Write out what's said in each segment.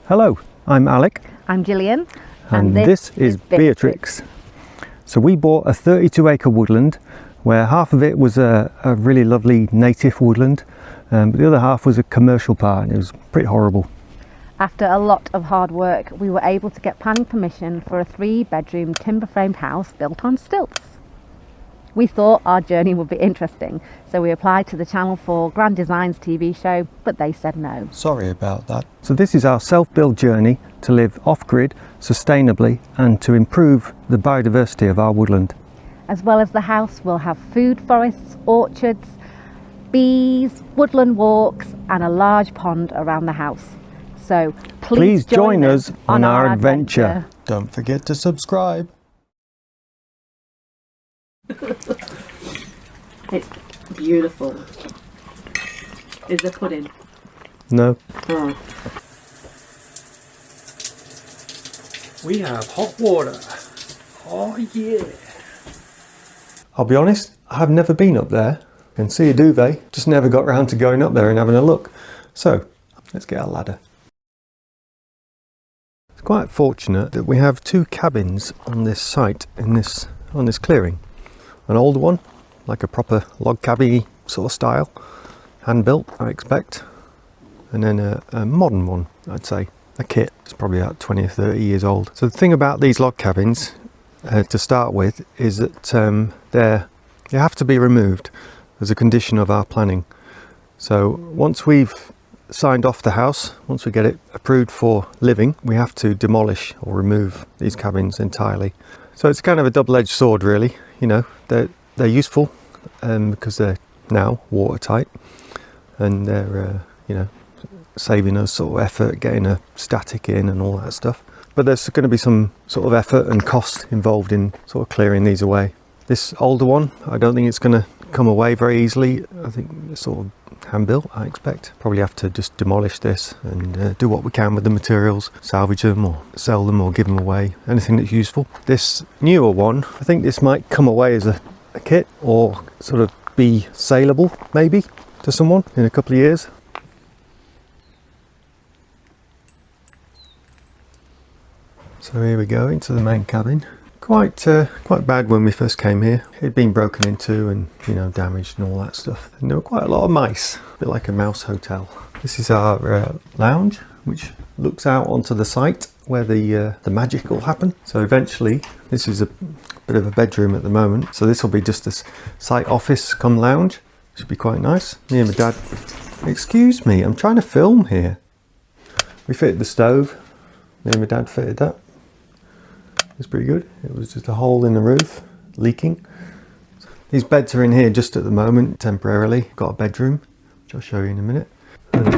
Hello, I'm Alec. I'm Gillian. And this is Beatrix. So we bought a 32-acre woodland where half of it was a really lovely native woodland, but the other half was a commercial part, and it was pretty horrible. After a lot of hard work, we were able to get planning permission for a 3-bedroom timber-framed house built on stilts. We thought our journey would be interesting, so we applied to the Channel 4 Grand Designs TV show, but they said no. Sorry about that. So this is our self-build journey to live off-grid, sustainably, and to improve the biodiversity of our woodland. As well as the house, we'll have food forests, orchards, bees, woodland walks, and a large pond around the house. So please join us on our adventure. Don't forget to subscribe. It's beautiful. Is there pudding? No. Oh. We have hot water. Oh yeah. I'll be honest, I've never been up there. I can see a duvet, just never got around to going up there and having a look. So let's get our ladder. It's quite fortunate that we have 2 cabins on this site on this clearing. An older one, like a proper log cabin sort of style, hand built I expect, and then a modern one, I'd say, a kit. It's probably about 20 or 30 years old. So the thing about these log cabins to start with is that they have to be removed as a condition of our planning. So once we've signed off the house, once we get it approved for living, we have to demolish or remove these cabins entirely. So it's kind of a double-edged sword, really. You know, they're useful because they're now watertight, and they're you know, saving us sort of effort getting a static in and all that stuff. But there's going to be some sort of effort and cost involved in sort of clearing these away. This older one, I don't think it's going to come away very easily. I think it's sort of hand built, I expect. Probably have to just demolish this and do what we can with the materials, salvage them or sell them or give them away, anything that's useful. This newer one, I think this might come away as a kit or sort of be saleable maybe to someone in a couple of years. So here we go into the main cabin. Quite bad when we first came here. It'd been broken into and, you know, damaged and all that stuff. And there were quite a lot of mice, a bit like a mouse hotel. This is our lounge, which looks out onto the site where the magic will happen. So eventually, this is a bit of a bedroom at the moment. So this will be just this site office come lounge. Should be quite nice. Me and my dad, excuse me, I'm trying to film here. We fitted the stove. Me and my dad fitted that. It's pretty good. It was just a hole in the roof leaking. These beds are in here just at the moment, temporarily. Got a bedroom, which I'll show you in a minute. And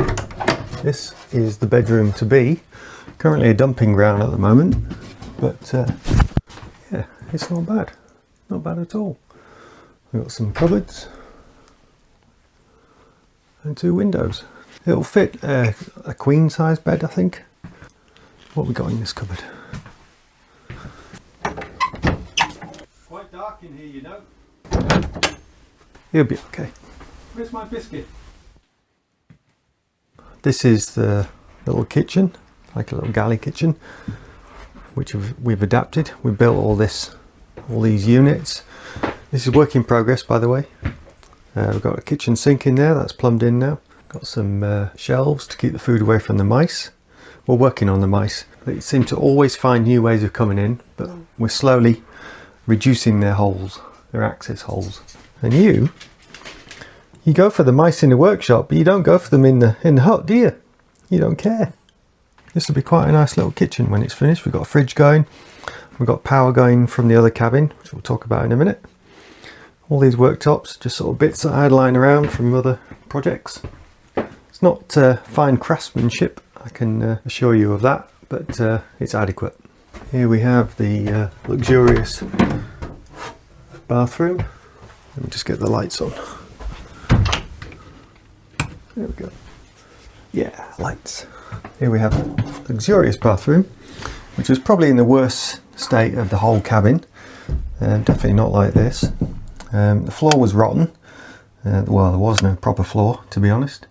this is the bedroom to be. Currently a dumping ground at the moment, but yeah, it's not bad. Not bad at all. We've got some cupboards and 2 windows. It'll fit a queen size bed, I think. What we got in this cupboard? Dark in here, you know. He'll be okay. Where's my biscuit? This is the little kitchen, like a little galley kitchen, which we've adapted. We built all these units. This is work in progress, by the way. We've got a kitchen sink in there that's plumbed in now. Got some shelves to keep the food away from the mice. We're working on the mice. They seem to always find new ways of coming in, but we're slowly reducing their holes, their access holes. And you go for the mice in the workshop, but you don't go for them in the hut, do you? You don't care. This will be quite a nice little kitchen when it's finished. We've got a fridge going, we've got power going from the other cabin, which we'll talk about in a minute. All these worktops, just sort of bits that I had lying around from other projects. It's not fine craftsmanship, I can assure you of that, but it's adequate. Here we have the luxurious bathroom. Let me just get the lights on. There we go. Yeah, lights. Here we have a luxurious bathroom, which was probably in the worst state of the whole cabin. Definitely not like this. The floor was rotten. Well, there was no proper floor, to be honest.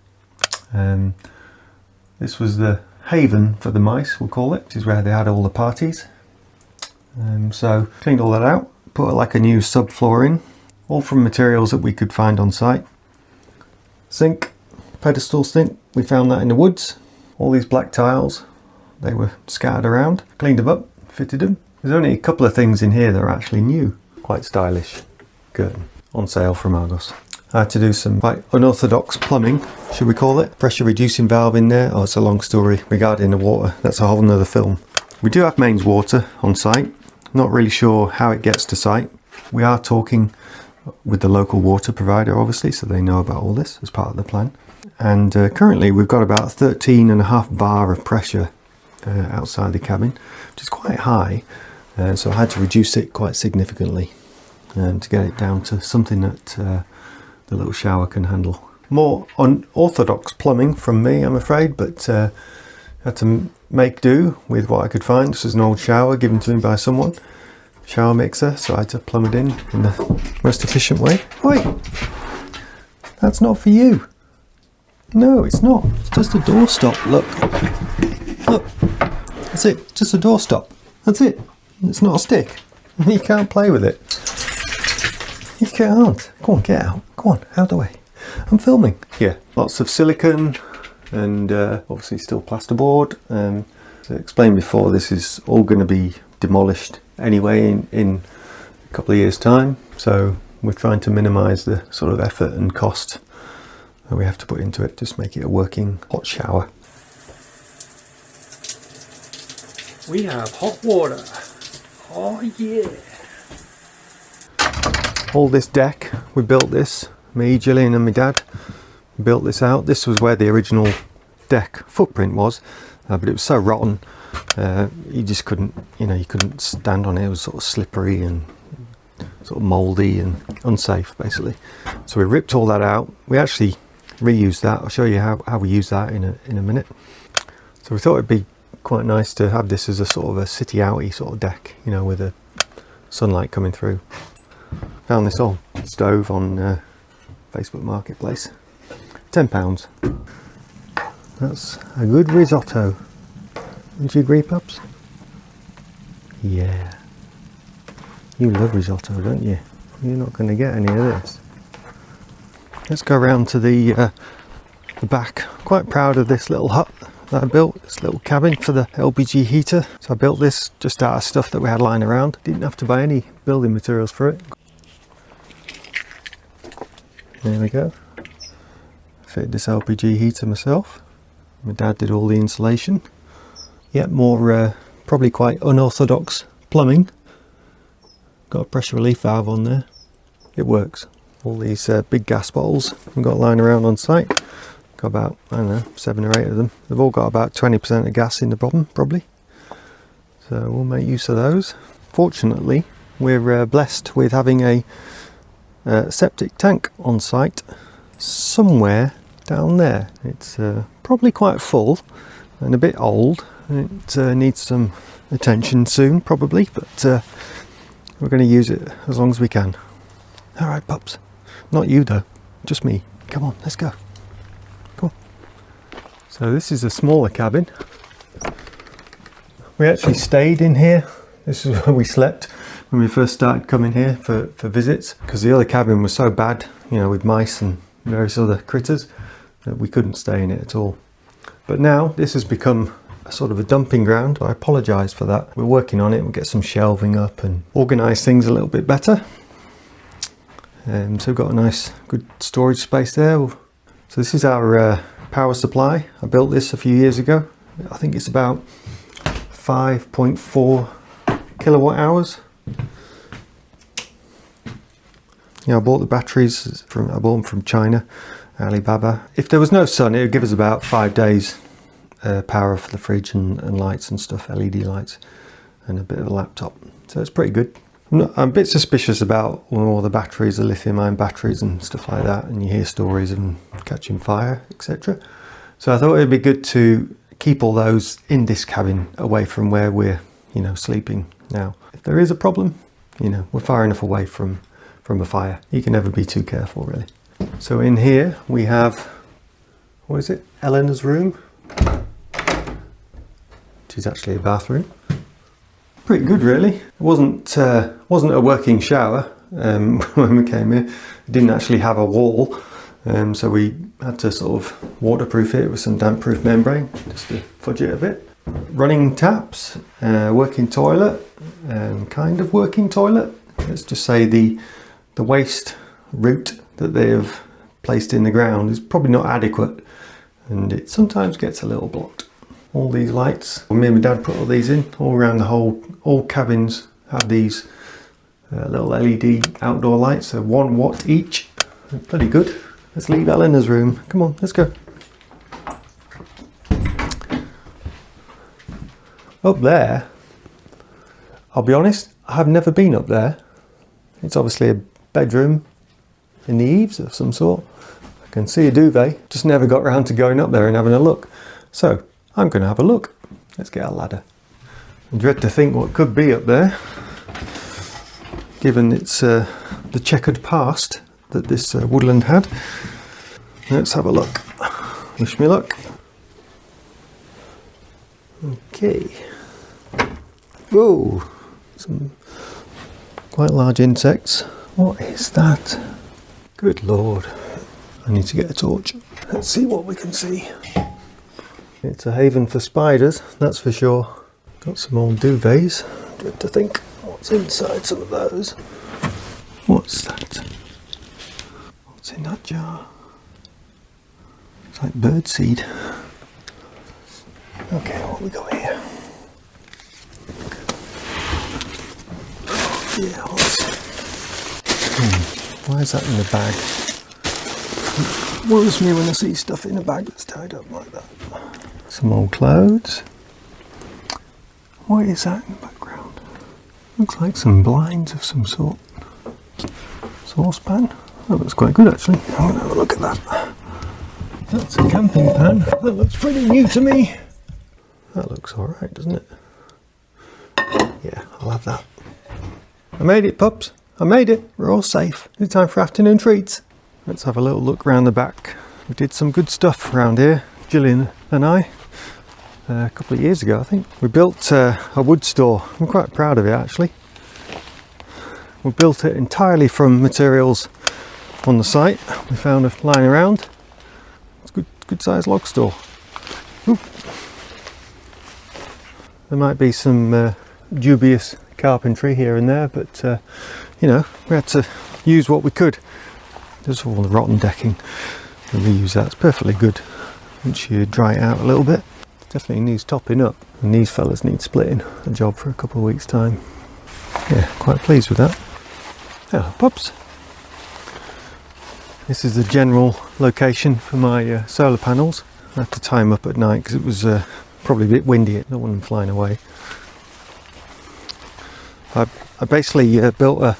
This was the haven for the mice, we'll call it, which is where they had all the parties. So cleaned all that out, put like a new subfloor in, all from materials that we could find on site. Sink, pedestal sink, we found that in the woods. All these black tiles, they were scattered around. Cleaned them up, fitted them. There's only a couple of things in here that are actually new. Quite stylish curtain, on sale from Argos. I had to do some quite unorthodox plumbing, should we call it. Pressure reducing valve in there. Oh, it's a long story regarding the water. That's a whole nother film. We do have mains water on site. Not really sure how it gets to site. We are talking with the local water provider, obviously, so they know about all this as part of the plan. And currently we've got about 13.5 bar of pressure outside the cabin, which is quite high. So I had to reduce it quite significantly to get it down to something that the little shower can handle. More unorthodox plumbing from me, I'm afraid, but had to make do with what I could find. This is an old shower given to me by someone. Shower mixer, so I had to plumb it in the most efficient way. Wait, that's not for you. No, it's not. It's just a doorstop. Look, look. That's it. Just a doorstop. That's it. It's not a stick. You can't play with it. You can't. Go on, get out. Go on, out of the way. I'm filming. Yeah, lots of silicone and obviously still plasterboard. As I explained before, this is all going to be demolished anyway in a couple of years' time. So we're trying to minimise the sort of effort and cost that we have to put into it. Just make it a working hot shower. We have hot water. Oh yeah. All this deck, we built this. Me, Gillian and my dad built this out. This was where the original deck footprint was, but it was so rotten you just couldn't, you couldn't stand on it. It was sort of slippery and sort of mouldy and unsafe basically. So we ripped all that out. We actually reused that. I'll show you how we use that in a minute. So we thought it'd be quite nice to have this as a sort of a city outy sort of deck, with the sunlight coming through. Found this old stove on Facebook Marketplace. £10. That's a good risotto. Would you agree, pups? Yeah. You love risotto, don't you? You're not going to get any of this. Let's go around to the back. Quite proud of this little hut that I built, this little cabin for the LPG heater. So I built this just out of stuff that we had lying around. Didn't have to buy any building materials for it. There we go. Fitted this LPG heater myself. My dad did all the insulation. Yet more probably quite unorthodox plumbing. Got a pressure relief valve on there. It works. All these big gas bottles we've got lying around on site. Got about, I don't know, 7 or 8 of them. They've all got about 20% of gas in the bottom, probably. So we'll make use of those. Fortunately, we're blessed with having a septic tank on site somewhere down there. It's probably quite full and a bit old. It needs some attention soon, probably, but we're going to use it as long as we can. All right, pups. Not you though, just me. Come on, let's go. Come on. So this is a smaller cabin. We actually stayed in here. This is where we slept when we first started coming here for visits, because the other cabin was so bad, with mice and various other critters, that we couldn't stay in it at all. But now this has become a sort of a dumping ground. I apologise for that. We're working on it. We'll get some shelving up and organise things a little bit better. So we've got a nice, good storage space there. So this is our power supply. I built this a few years ago. I think it's about 5.4 kilowatt hours. I bought the batteries I bought them from China, Alibaba. If there was no sun, it would give us about 5 days power for the fridge and lights and stuff, LED lights, and a bit of a laptop. So it's pretty good. I'm a bit suspicious about all the batteries, the lithium-ion batteries and stuff like that, and you hear stories of them catching fire, etc. So I thought it'd be good to keep all those in this cabin away from where we're, sleeping now. If there is a problem, we're far enough away from a fire. You can never be too careful, really. So in here we have, what is it? Eleanor's room. which is actually a bathroom. Pretty good, really. It wasn't a working shower when we came here. It didn't actually have a wall, so we had to sort of waterproof it with some damp-proof membrane just to fudge it a bit. Running taps, working toilet, kind of working toilet. Let's just say the waste route that they have placed in the ground is probably not adequate, and it sometimes gets a little blocked. All these lights, me and my dad put all these in all around the whole. All cabins have these little LED outdoor lights, so 1 watt each. They're pretty good. Let's leave Eleanor's room. Come on, let's go. Up there, I'll be honest, I've never been up there. It's obviously a bedroom in the eaves of some sort. I can see a duvet, just never got around to going up there and having a look. So I'm going to have a look. Let's get a ladder. I dread to think what could be up there, given it's the checkered past that this woodland had. Let's have a look. Wish me luck. Okay. Whoa, some quite large insects. What is that? Good Lord. I need to get a torch. Let's see what we can see. It's a haven for spiders, that's for sure. Got some old duvets. Dread to think what's inside some of those. What's that? What's in that jar? It's like birdseed. Okay, what we got here? Yeah, why is that in the bag? It worries me when I see stuff in a bag that's tied up like that. Some old clothes. What is that in the background? Looks like some blinds of some sort. Saucepan. That looks quite good actually. I'm going to have a look at that. That's a camping pan. That looks pretty new to me. That looks alright, doesn't it? Yeah, I'll have that. I made it, pups. I made it. We're all safe. It's time for afternoon treats. Let's have a little look around the back. We did some good stuff around here, Gillian and I, a couple of years ago I think. We built a wood store. I'm quite proud of it actually. We built it entirely from materials on the site. We found a lying around. It's a good sized log store. Ooh. There might be some dubious carpentry here and there, but you know, we had to use what we could. There's all the rotten decking. We reuse that. It's perfectly good once you dry it out a little bit. Definitely needs topping up, and these fellas need splitting. A job for a couple of weeks time. Yeah, quite pleased with that. Hello pups. This is the general location for my solar panels. I had to tie them up at night because it was probably a bit windy. I don't want them flying away. I basically built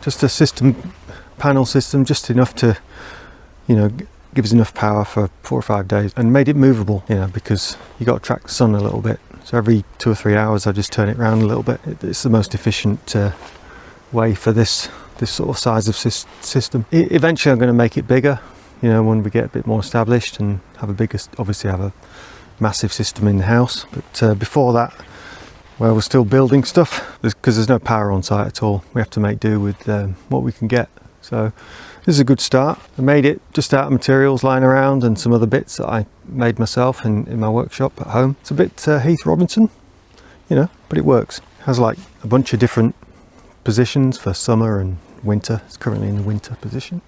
just a system, panel system, just enough to, you know, give us enough power for 4 or 5 days, and made it movable, you know, because you got to track the sun a little bit. So every 2 or 3 hours I just turn it around a little bit. It's the most efficient way for this sort of size of system. Eventually I'm going to make it bigger, you know, when we get a bit more established and have a bigger, obviously have a massive system in the house. But before that, well, we're still building stuff because there's no power on site at all. We have to make do with what we can get. So this is a good start. I made it just out of materials lying around and some other bits that I made myself in my workshop at home. It's a bit Heath Robinson, you know, but it works. It has like a bunch of different positions for summer and winter. It's currently in the winter position.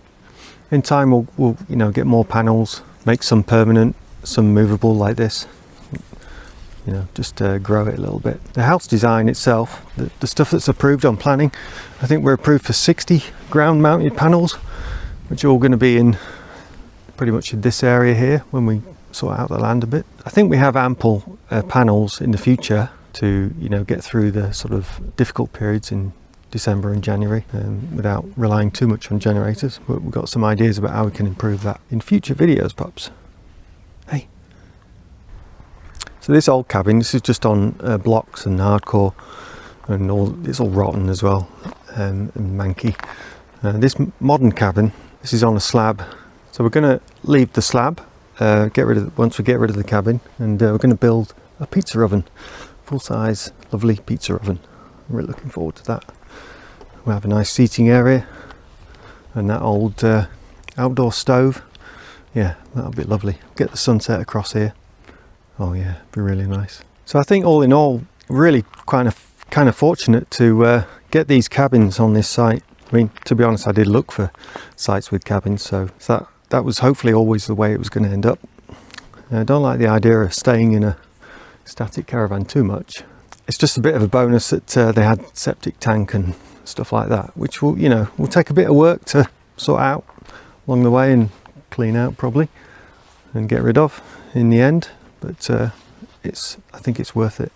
In time we'll you know, get more panels, make some permanent, some movable like this. You know, just grow it a little bit. The house design itself, the stuff that's approved on planning, I think we're approved for 60 ground mounted panels, which are all going to be in pretty much in this area here when we sort out the land a bit. I think we have ample panels in the future to, you know, get through the sort of difficult periods in December and January without relying too much on generators, but we've got some ideas about how we can improve that in future videos, pups. Hey. So this old cabin, this is just on blocks and hardcore, and it's all rotten as well, and manky. This modern cabin, this is on a slab, so we're going to leave the slab once we get rid of the cabin, and we're going to build a pizza oven, full-size, lovely pizza oven. I'm really looking forward to that. We'll have a nice seating area, and that old outdoor stove. Yeah, that'll be lovely. Get the sunset across here. Oh yeah, be really nice. So I think all in all, really kind of fortunate to get these cabins on this site. I mean, to be honest, I did look for sites with cabins, so that was hopefully always the way it was going to end up. I don't like the idea of staying in a static caravan too much. It's just a bit of a bonus that they had septic tank and stuff like that, which will, you know, will take a bit of work to sort out along the way and clean out probably and get rid of in the end, but I think it's worth it.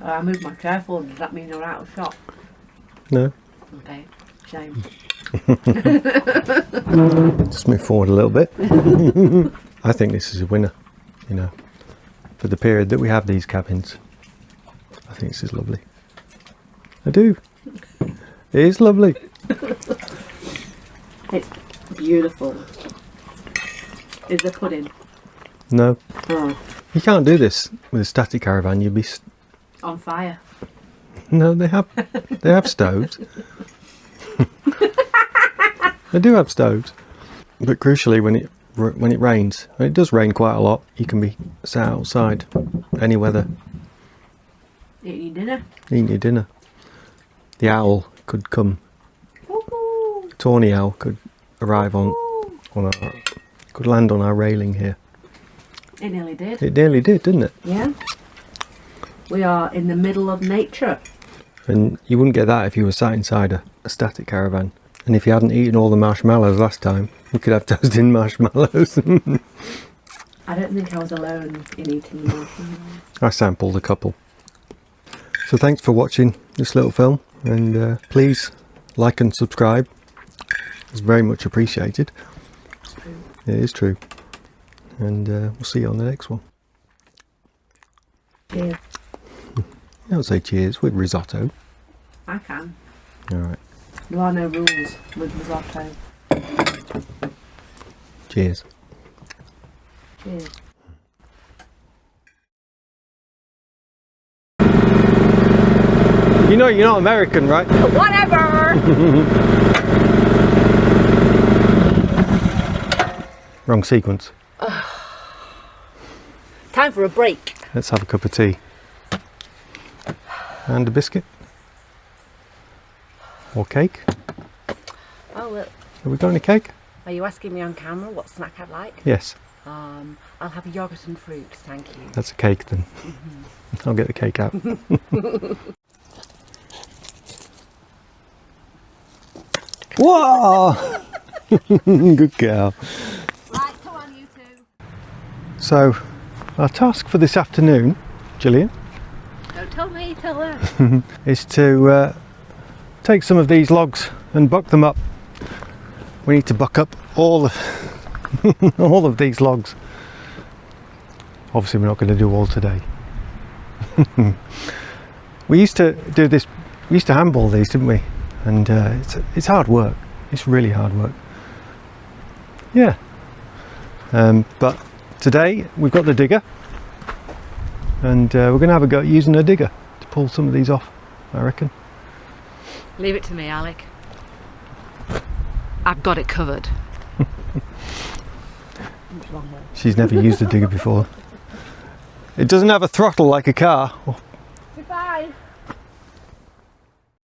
I moved my chair forward. Does that mean you're out of shot? No. Okay, shame. Just move forward a little bit. I think this is a winner, you know, for the period that we have these cabins. I think this is lovely. I do. It is lovely. It's beautiful. Is the pudding? No. Oh. You can't do this with a static caravan. You'd be On fire. No, they have stoves. They do have stoves, but crucially, when it rains, and it does rain quite a lot, you can be sat outside, any weather, Eating your dinner. eating your dinner. The owl could come. Woo-hoo. Tawny owl could arrive on our, could land on our railing here. It nearly did. It nearly did, didn't it? Yeah. We are in the middle of nature. And you wouldn't get that if you were sat inside a static caravan. And if you hadn't eaten all the marshmallows last time, we could have toasted marshmallows. I don't think I was alone in eating the marshmallows. I sampled a couple. So thanks for watching this little film, and please like and subscribe. It's very much appreciated. It's true. It is true. And we'll see you on the next one. Cheers. Don't say cheers with risotto. I can. Alright. There are no rules with risotto. Cheers. Cheers. You know you're not American, right? Whatever! Wrong sequence. Time for a break. Let's have a cup of tea. And a biscuit. Or cake. Oh, well, Have we got any cake? are you asking me on camera what snack I'd like? Yes. I'll have yogurt and fruit, thank you. That's a cake then. I'll get the cake out. Whoa! Good girl. Right, come on you two. So, our task for this afternoon, Gillian, Don't tell me, tell her. is to take some of these logs and buck them up. We need to buck up all of these logs. Obviously we're not going to do all today. We used to do this, we used to handball these, didn't we? And it's hard work. It's really hard work. Yeah. But today we've got the digger, and we're going to have a go at using a digger to pull some of these off, I reckon. Leave it to me, Alec. I've got it covered. She's never used a digger before. It doesn't have a throttle like a car.